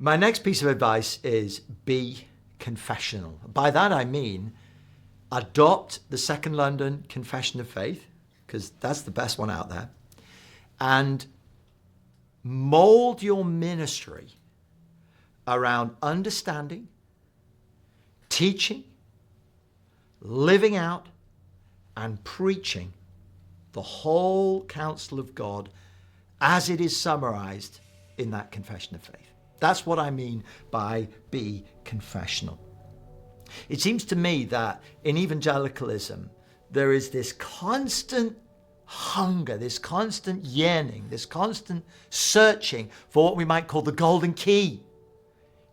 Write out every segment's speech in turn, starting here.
My next piece of advice is be confessional. By that I mean adopt the Second London Confession of Faith, because that's the best one out there, and mold your ministry around understanding, teaching, living out, and preaching the whole counsel of God as it is summarized in that confession of faith. That's what I mean by be confessional. It seems to me that in evangelicalism, there is this constant hunger, this constant yearning, this constant searching for what we might call the golden key.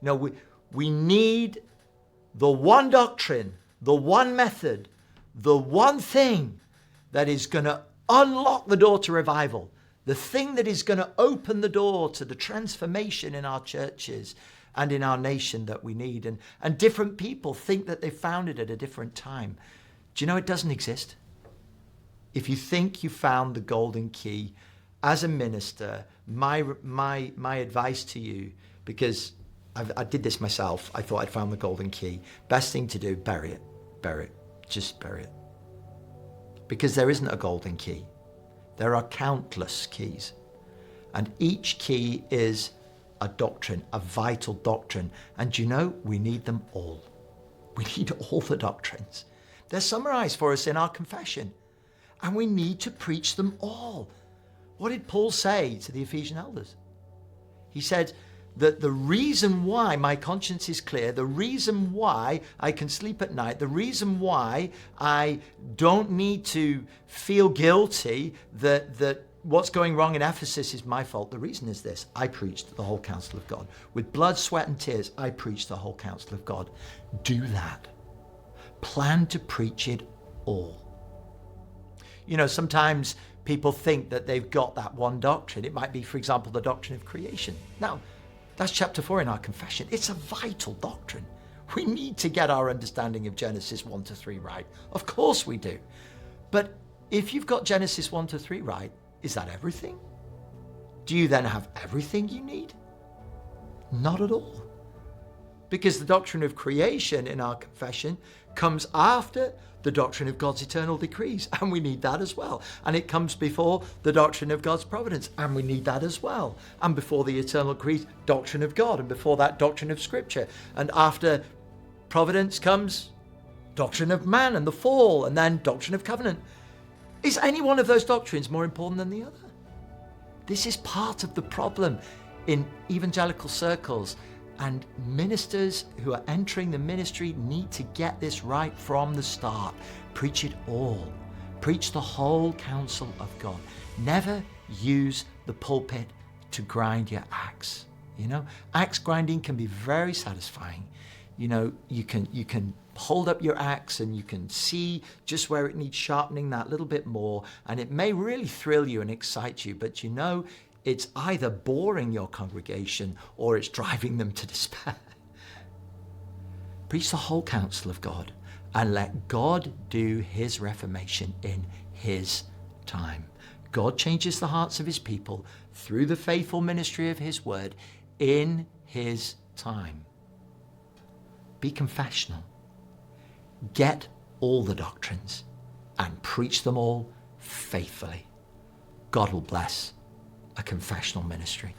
You know, we need the one doctrine, the one method, the one thing that is going to unlock the door to revival, the thing that is going to open the door to the transformation in our churches and in our nation that we need. And different people think that they found it at a different time. Do you know it doesn't exist? If you think you found the golden key, as a minister, my advice to you, because I did this myself, I thought I'd found the golden key. Best thing to do, bury it, just bury it. Because there isn't a golden key. There are countless keys. And each key is a doctrine, a vital doctrine. And you know, we need them all. We need all the doctrines. They're summarized for us in our confession. And we need to preach them all. What did Paul say to the Ephesian elders? He said that the reason why my conscience is clear, the reason why I can sleep at night, the reason why I don't need to feel guilty that what's going wrong in Ephesus is my fault. The reason is this: I preached the whole counsel of God. With blood, sweat, and tears, I preached the whole counsel of God. Do that. Plan to preach it all. You know, sometimes people think that they've got that one doctrine. It might be, for example, the doctrine of creation. Now, that's chapter 4 in our confession. It's a vital doctrine. We need to get our understanding of Genesis 1 to 3 right. Of course we do. But if you've got Genesis 1 to 3 right, is that everything? Do you then have everything you need? Not at all. Because the doctrine of creation in our confession comes after the doctrine of God's eternal decrees, and we need that as well. And it comes before the doctrine of God's providence, and we need that as well. And before the eternal decrees, doctrine of God, and before that, doctrine of Scripture. And after providence comes doctrine of man and the fall, and then doctrine of covenant. Is any one of those doctrines more important than the other? This is part of the problem in evangelical circles. And ministers who are entering the ministry need to get this right from the start. Preach it all. Preach the whole counsel of God. Never use the pulpit to grind your axe. You know, axe grinding can be very satisfying. You know, you can hold up your axe and you can see just where it needs sharpening that little bit more, and it may really thrill you and excite you, but you know, it's either boring your congregation or it's driving them to despair. Preach the whole counsel of God and let God do his reformation in his time. God changes the hearts of his people through the faithful ministry of his word in his time. Be confessional. Get all the doctrines and preach them all faithfully. God will bless a confessional ministry.